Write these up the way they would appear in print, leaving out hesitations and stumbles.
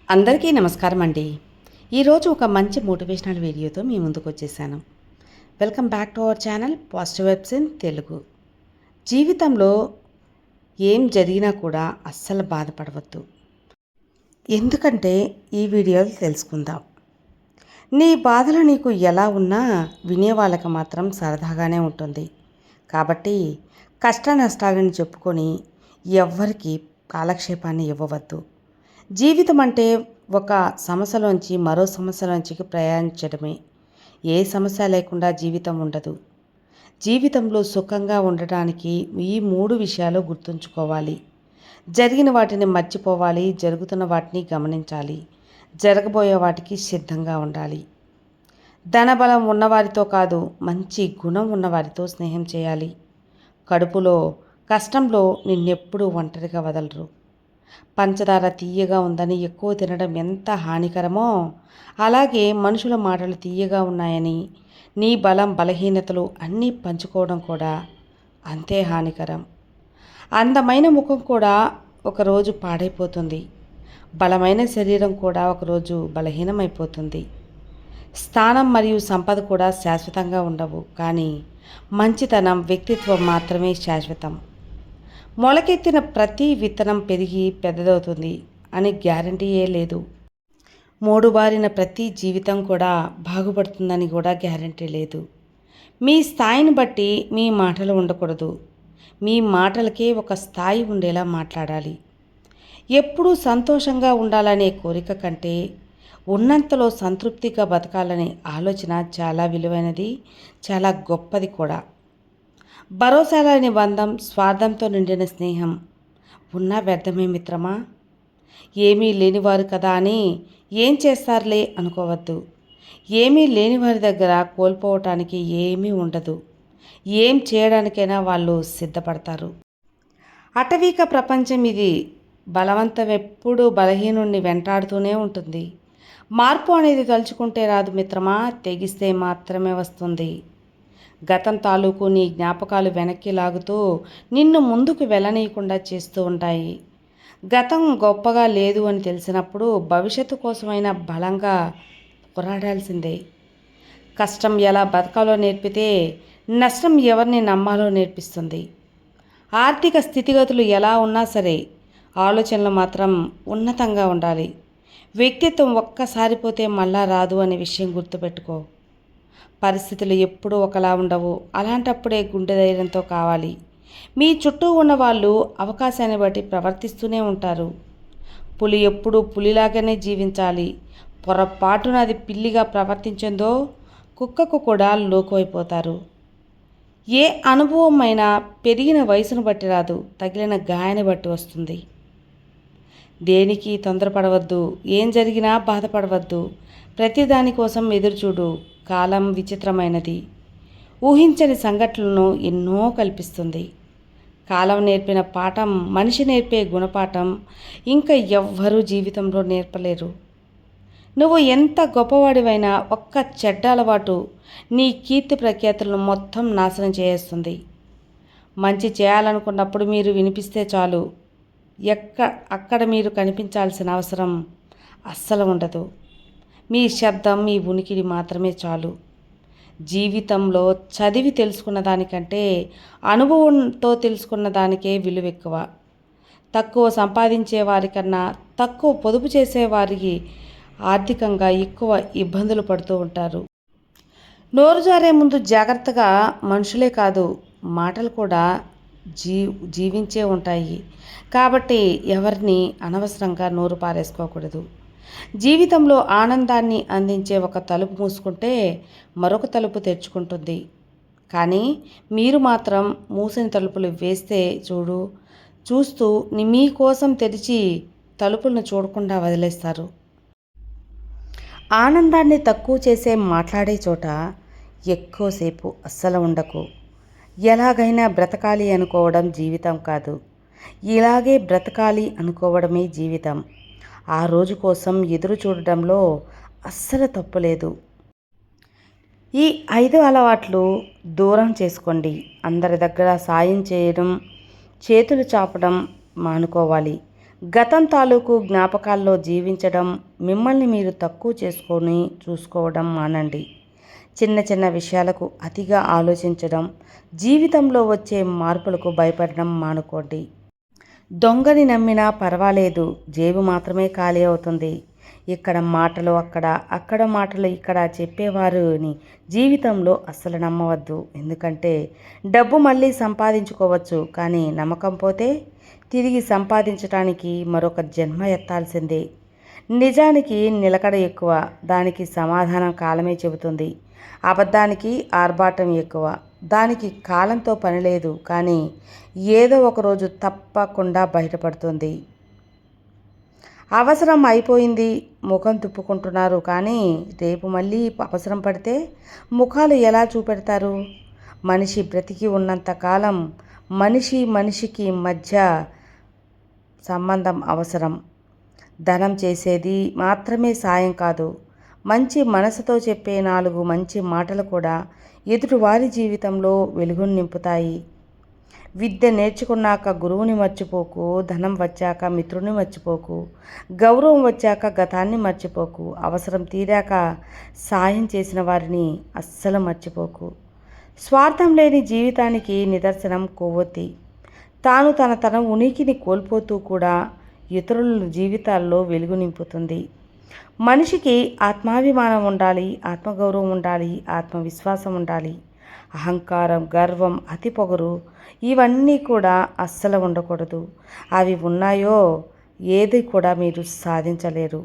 అందరికీ నమస్కారం అండి. ఈరోజు ఒక మంచి మోటివేషనల్ వీడియోతో మీ ముందుకు వచ్చేసాను. Welcome back to our channel positive vibes in Telugu. జీవితంలో ఏం జరిగినా కూడా అస్సలు బాధపడవద్దు. ఎందుకంటే ఈ వీడియోలు తెలుసుకుందాం. నీ బాధలు నీకు ఎలా ఉన్నా వినే వాళ్ళకి మాత్రం సరదాగానే ఉంటుంది. కాబట్టి కష్ట నష్టాలను చెప్పుకొని ఎవ్వరికి కాలక్షేపాన్ని ఇవ్వవద్దు. జీవితం అంటే ఒక సమస్యలోంచి మరో సమస్యలోంచికి ప్రయాణించడమే. ఏ సమస్య లేకుండా జీవితం ఉండదు. జీవితంలో సుఖంగా ఉండటానికి ఈ 3 విషయాలు గుర్తుంచుకోవాలి. జరిగిన వాటిని మర్చిపోవాలి, జరుగుతున్న వాటిని గమనించాలి, జరగబోయే వాటికి సిద్ధంగా ఉండాలి. ధనబలం ఉన్నవారితో కాదు, మంచి గుణం ఉన్నవారితో స్నేహం చేయాలి. కడుపులో కష్టంలో నిన్నెప్పుడూ ఒంటరిగా వదలరు. పంచదార తీయగా ఉందని ఎక్కువ తినడం ఎంత హానికరమో, అలాగే మనుషుల మాటలు తీయగా ఉన్నాయని నీ బలం బలహీనతలు అన్నీ పంచుకోవడం కూడా అంతే హానికరం. అందమైన ముఖం కూడా ఒకరోజు పాడైపోతుంది. బలమైన శరీరం కూడా ఒకరోజు బలహీనమైపోతుంది. స్థానం మరియు సంపద కూడా శాశ్వతంగా ఉండవు, కానీ మంచితనం, వ్యక్తిత్వం మాత్రమే శాశ్వతం. మొలకెత్తిన ప్రతి విత్తనం పెరిగి పెద్దదవుతుంది అని గ్యారంటీయే లేదు. మూడుబారిన ప్రతి జీవితం కూడా బాగుపడుతుందని కూడా గ్యారంటీ లేదు. మీ స్థాయిని బట్టి మీ మాటలు ఉండకూడదు. మీ మాటలకే ఒక స్థాయి ఉండేలా మాట్లాడాలి. ఎప్పుడూ సంతోషంగా ఉండాలనే కోరిక కంటే ఉన్నంతలో సంతృప్తిగా బతకాలనే ఆలోచన చాలా విలువైనది, చాలా గొప్పది కూడా. భరోసా లేని బంధం, స్వార్థంతో నిండిన స్నేహం ఉన్నా వ్యర్థమే మిత్రమా. ఏమీ లేనివారు కదా అని ఏం చేస్తారులే అనుకోవద్దు. ఏమీ లేని వారి దగ్గర కోల్పోవటానికి ఏమీ ఉండదు. ఏం చేయడానికైనా వాళ్ళు సిద్ధపడతారు. అటవీక ప్రపంచం ఇది. బలవంతం ఎప్పుడూ బలహీనుణ్ణి వెంటాడుతూనే ఉంటుంది. మార్పు అనేది తలుచుకుంటే రాదు మిత్రమా, తెగిస్తే మాత్రమే వస్తుంది. గతం తాలూకు నీ జ్ఞాపకాలు వెనక్కి లాగుతూ నిన్ను ముందుకు వెళ్ళనీయకుండా చేస్తూ ఉంటాయి. గతం గొప్పగా లేదు అని తెలిసినప్పుడు భవిష్యత్తు కోసమైనా బలంగా పోరాడాల్సిందే. కష్టం ఎలా బతకాలో నేర్పితే నష్టం ఎవరిని నమ్మాలో నేర్పిస్తుంది. ఆర్థిక స్థితిగతులు ఎలా ఉన్నా సరే ఆలోచనలు మాత్రం ఉన్నతంగా ఉండాలి. వ్యక్తిత్వం ఒక్కసారి పోతే మళ్ళా రాదు అనే విషయం గుర్తుపెట్టుకో. పరిస్థితులు ఎప్పుడూ ఒకలా ఉండవు. అలాంటప్పుడే గుండె ధైర్యంతో కావాలి. మీ చుట్టూ ఉన్న వాళ్ళు అవకాశాన్ని బట్టి ప్రవర్తిస్తూనే ఉంటారు. పులి ఎప్పుడూ పులిలాగానే జీవించాలి. పొరపాటున అది పిల్లిగా ప్రవర్తించిందో కుక్కకు కూడా లోకువైపోతారు. ఏ అనుభవమైనా పెరిగిన వయసును బట్టి రాదు, తగిలిన గాయాన్ని బట్టి వస్తుంది. దేనికి తొందరపడవద్దు. ఏం జరిగినా బాధపడవద్దు. ప్రతిదానికోసం ఎదురుచూడు. కాలం విచిత్రమైనది. ఊహించని సంఘటనలను ఎన్నో కల్పిస్తుంది. కాలం నేర్పిన పాఠం, మనిషి నేర్పే గుణపాఠం ఇంకా ఎవ్వరూ జీవితంలో నేర్పలేరు. నువ్వు ఎంత గొప్పవాడివైనా ఒక్క చెడ్డ అలవాటు నీ కీర్తి ప్రఖ్యాతులను మొత్తం నాశనం చేస్తుంది. మంచి చేయాలనుకున్నప్పుడు మీరు వినిపిస్తే చాలు. అక్కడ మీరు కనిపించాల్సిన అవసరం అస్సలు ఉండదు. మీ శబ్దం, మీ ఉనికిడి మాత్రమే చాలు. జీవితంలో చదివి తెలుసుకున్న దానికంటే అనుభవంతో తెలుసుకున్న దానికే విలువ ఎక్కువ. తక్కువ సంపాదించే వారికన్నా తక్కువ పొదుపు చేసేవారికి ఆర్థికంగా ఎక్కువ ఇబ్బందులు పడుతూ ఉంటారు. నోరు జారే ముందు జాగ్రత్తగా. మనుషులే కాదు, మాటలు కూడా జీవించే ఉంటాయి. కాబట్టి ఎవరిని అనవసరంగా నోరు పారేసుకోకూడదు. జీవితంలో ఆనందాన్ని అందించే ఒక తలుపు మూసుకుంటే మరొక తలుపు తెరుచుకుంటుంది. కానీ మీరు మాత్రం మూసిన తలుపులు వేస్తే చూస్తూ మీకోసం తెరిచి తలుపులను చూడకుండా వదిలేస్తారు. ఆనందాన్ని తక్కువ చేసే మాట్లాడే చోట ఎక్కువసేపు అస్సలు ఉండకు. ఎలాగైనా బ్రతకాలి అనుకోవడం జీవితం కాదు. ఇలాగే బ్రతకాలి అనుకోవడమే జీవితం. ఆ రోజు కోసం ఎదురు చూడడంలో అస్సలు తప్పులేదు. ఈ 5 అలవాట్లు దూరం చేసుకోండి. అందరి దగ్గర సాయం చేయడం, చేతులు చాపడం మానుకోవాలి. గతం తాలూకు జ్ఞాపకాల్లో జీవించడం, మిమ్మల్ని మీరు తక్కువ చేసుకొని చూసుకోవడం మానండి. చిన్న చిన్న విషయాలకు అతిగా ఆలోచించడం, జీవితంలో వచ్చే మార్పులకు భయపడడం మానుకోండి. దొంగని నమ్మినా పర్వాలేదు, జేబు మాత్రమే ఖాళీ అవుతుంది. ఇక్కడ మాటలు అక్కడ, అక్కడ మాటలు ఇక్కడ చెప్పేవారిని జీవితంలో అస్సలు నమ్మవద్దు. ఎందుకంటే డబ్బు మళ్ళీ సంపాదించుకోవచ్చు, కానీ నమ్మకం పోతే తిరిగి సంపాదించటానికి మరొక జన్మ ఎత్తాల్సిందే. నిజానికి నిలకడ ఎక్కువ, దానికి సమాధానం కాలమే చెబుతుంది. అబద్ధానికి ఆర్భాటం ఎక్కువ, దానికి కాలంతో పని లేదు, కానీ ఏదో ఒకరోజు తప్పకుండా బయటపడుతుంది. అవసరం అయిపోయింది, ముఖం తిప్పుకుంటున్నారు, కానీ రేపు మళ్ళీ అవసరం పడితే ముఖాలు ఎలా చూపెడతారు? మనిషి బ్రతికి ఉన్నంతకాలం మనిషికి మధ్య సంబంధం అవసరం. ధనం చేసేది మాత్రమే సాయం కాదు. మంచి మనసుతో చెప్పే 4 మంచి మాటలు కూడా ఎదుటివారి జీవితంలో వెలుగును నింపుతాయి. విద్య నేర్చుకున్నాక గురువుని మర్చిపోకు, ధనం వచ్చాక మిత్రుని మర్చిపోకు, గౌరవం వచ్చాక గతాన్ని మర్చిపోకు, అవసరం తీరాక సాయం చేసిన వారిని అస్సలు మర్చిపోకు. స్వార్థం లేని జీవితానికి నిదర్శనం కొవ్వొత్తి. తాను తన ఉనికిని కోల్పోతూ కూడా ఇతరుల జీవితాల్లో వెలుగు నింపుతుంది. మనిషికి ఆత్మాభిమానం ఉండాలి, ఆత్మగౌరవం ఉండాలి, ఆత్మవిశ్వాసం ఉండాలి. అహంకారం, గర్వం, అతి పొగరు ఇవన్నీ కూడా అస్సలు ఉండకూడదు. అవి ఉన్నాయో ఏది కూడా మీరు సాధించలేరు.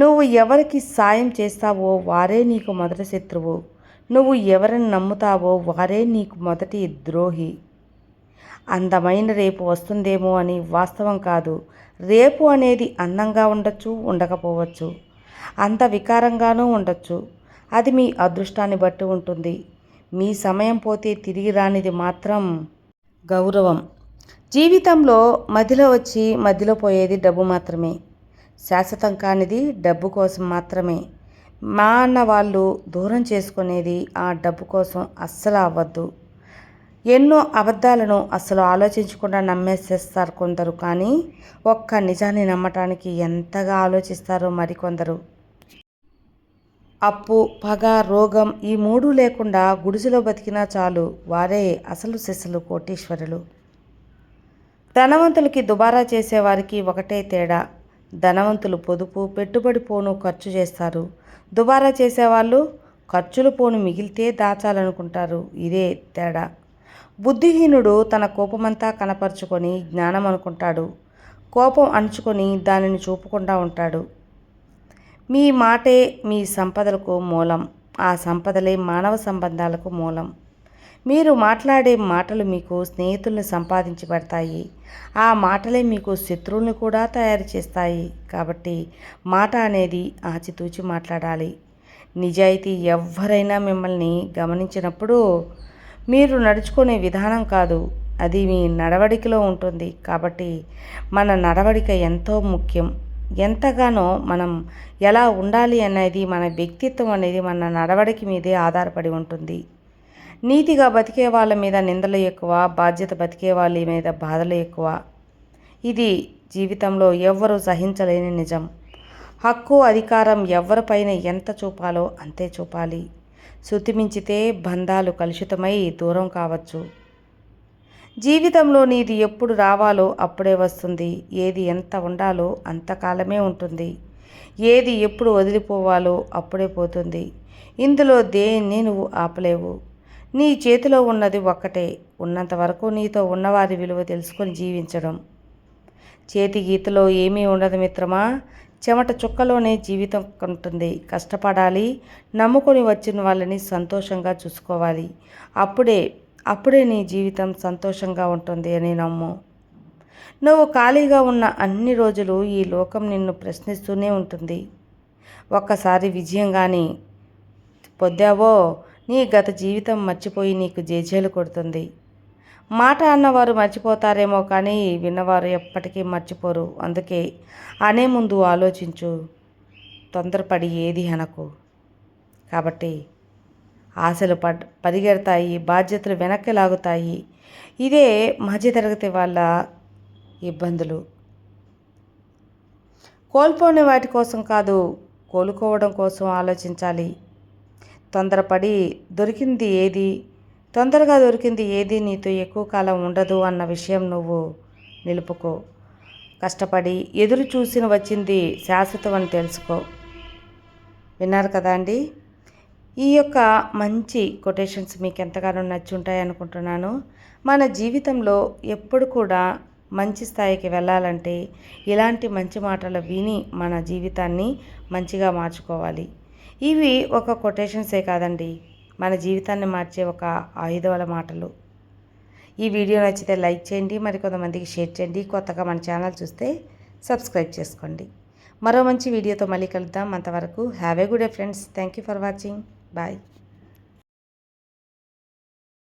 నువ్వు ఎవరికి సాయం చేస్తావో వారే నీకు మొదటి శత్రువు. నువ్వు ఎవరిని నమ్ముతావో వారే నీకు మొదటి ద్రోహి. అందమైన రేపు వస్తుందేమో అని వాస్తవం కాదు. రేపు అనేది అందంగా ఉండొచ్చు, ఉండకపోవచ్చు. అంత వికారంగానూ ఉండొచ్చు. అది మీ అదృష్టాన్ని బట్టి ఉంటుంది. మీ సమయం పోతే తిరిగి రానిది మాత్రం గౌరవం. జీవితంలో మధ్యలో వచ్చి మధ్యలో పోయేది డబ్బు మాత్రమే. శాశ్వతం కానిది డబ్బు కోసం మాత్రమే. మా అన్న వాళ్ళు దూరం చేసుకునేది ఆ డబ్బు కోసం అస్సలు అవ్వద్దు. ఎన్నో అబద్ధాలను అస్సలు ఆలోచించకుండా నమ్మేసేస్తారు కొందరు, కానీ ఒక్క నిజాన్ని నమ్మటానికి ఎంతగా ఆలోచిస్తారో మరికొందరు. అప్పు, పగ, రోగం ఈ 3 లేకుండా గుడిసెలో బతికినా చాలు, వారే అసలు సిసలు కోటీశ్వరులు. ధనవంతులకి దుబారా చేసేవారికి ఒకటే తేడా. ధనవంతులు పొదుపు, పెట్టుబడి పోను ఖర్చు చేస్తారు. దుబారా చేసేవాళ్ళు ఖర్చులు పోను మిగిలితే దాచాలనుకుంటారు. ఇదే తేడా. బుద్ధిహీనుడు తన కోపమంతా కనపరుచుకొని జ్ఞానం అనుకుంటాడు. కోపం అణుచుకొని దానిని చూపకుండా ఉంటాడు. మీ మాటే మీ సంపదలకు మూలం. ఆ సంపదలే మానవ సంబంధాలకు మూలం. మీరు మాట్లాడే మాటలు మీకు స్నేహితుల్ని సంపాదించి పెడతాయి. ఆ మాటలే మీకు శత్రువుల్ని కూడా తయారు చేస్తాయి. కాబట్టి మాట అనేది ఆచితూచి మాట్లాడాలి. నిజాయితీ ఎవరైనా మిమ్మల్ని గమనించినప్పుడు మీరు నడుచుకునే విధానం కాదు, అది మీ నడవడికలో ఉంటుంది. కాబట్టి మన నడవడిక ఎంతో ముఖ్యం. ఎంతగానో మనం ఎలా ఉండాలి అనేది, మన వ్యక్తిత్వం అనేది మన నడవడిక మీదే ఆధారపడి ఉంటుంది. నీతిగా బతికే వాళ్ళ మీద నిందలు ఎక్కువ, బాధ్యత బతికే వాళ్ళ మీద బాధలు ఎక్కువ. ఇది జీవితంలో ఎవ్వరూ సహించలేని నిజం. హక్కు, అధికారం ఎవరిపైన ఎంత చూపాలో అంతే చూపాలి. శృతిమించితే బంధాలు కలుషితమై దూరం కావచ్చు. జీవితంలో నీది ఎప్పుడు రావాలో అప్పుడే వస్తుంది. ఏది ఎంత ఉండాలో అంతకాలమే ఉంటుంది. ఏది ఎప్పుడు వదిలిపోవాలో అప్పుడే పోతుంది. ఇందులో దేన్ని నువ్వు ఆపలేవు. నీ చేతిలో ఉన్నది ఒక్కటే. ఉన్నంత వరకు నీతో ఉన్నవారి విలువ తెలుసుకొని జీవించడం. చేతి గీతలో ఏమీ ఉండదు మిత్రమా. చెమట చుక్కలోనే జీవితం ఉంటుంది. కష్టపడాలి. నమ్ముకొని వచ్చిన వాళ్ళని సంతోషంగా చూసుకోవాలి. అప్పుడే నీ జీవితం సంతోషంగా ఉంటుంది అని నమ్ము. నువ్వు ఖాళీగా ఉన్న అన్ని రోజులు ఈ లోకం నిన్ను ప్రశ్నిస్తూనే ఉంటుంది. ఒక్కసారి విజయం కానీ పొందావో నీ గత జీవితం మర్చిపోయి నీకు జేజేలు కొడుతుంది. మాట అన్నవారు మర్చిపోతారేమో, కానీ విన్నవారు ఎప్పటికీ మర్చిపోరు. అందుకే అనే ముందు ఆలోచించు, తొందరపడి ఏది అనకు. కాబట్టి ఆశలు పరిగెడతాయి, బాధ్యతలు వెనక్కి లాగుతాయి. ఇదే మధ్యతరగతి వాళ్ళ ఇబ్బందులు. కోల్పోయిన వాటి కోసం కాదు, కోలుకోవడం కోసం ఆలోచించాలి. తొందరగా దొరికింది ఏది నీతో ఎక్కువ కాలం ఉండదు అన్న విషయం నువ్వు నిలుపుకో. కష్టపడి ఎదురు చూసిన వచ్చింది శాశ్వతం అని తెలుసుకో. విన్నారు కదా అండి. ఈ యొక్క మంచి కొటేషన్స్ మీకు ఎంతగానో నచ్చుంటాయి అనుకుంటున్నాను. మన జీవితంలో ఎప్పుడు కూడా మంచి స్థాయికి వెళ్ళాలంటే ఇలాంటి మంచి మాటలు విని మన జీవితాన్ని మంచిగా మార్చుకోవాలి. ఇవి ఒక కొటేషన్సే కాదండి, మన జీవితాన్ని మార్చే ఒక ఆయుధాల మాటలు. ఈ వీడియో నచ్చితే లైక్ చేయండి, మరికొంతమందికి షేర్ చేయండి. కొత్తగా మన ఛానల్ చూస్తే సబ్స్క్రైబ్ చేసుకోండి. మరో మంచి వీడియోతో మళ్ళీ కలుద్దాం. అంతవరకు have a good day friends. Thank you for watching. Bye.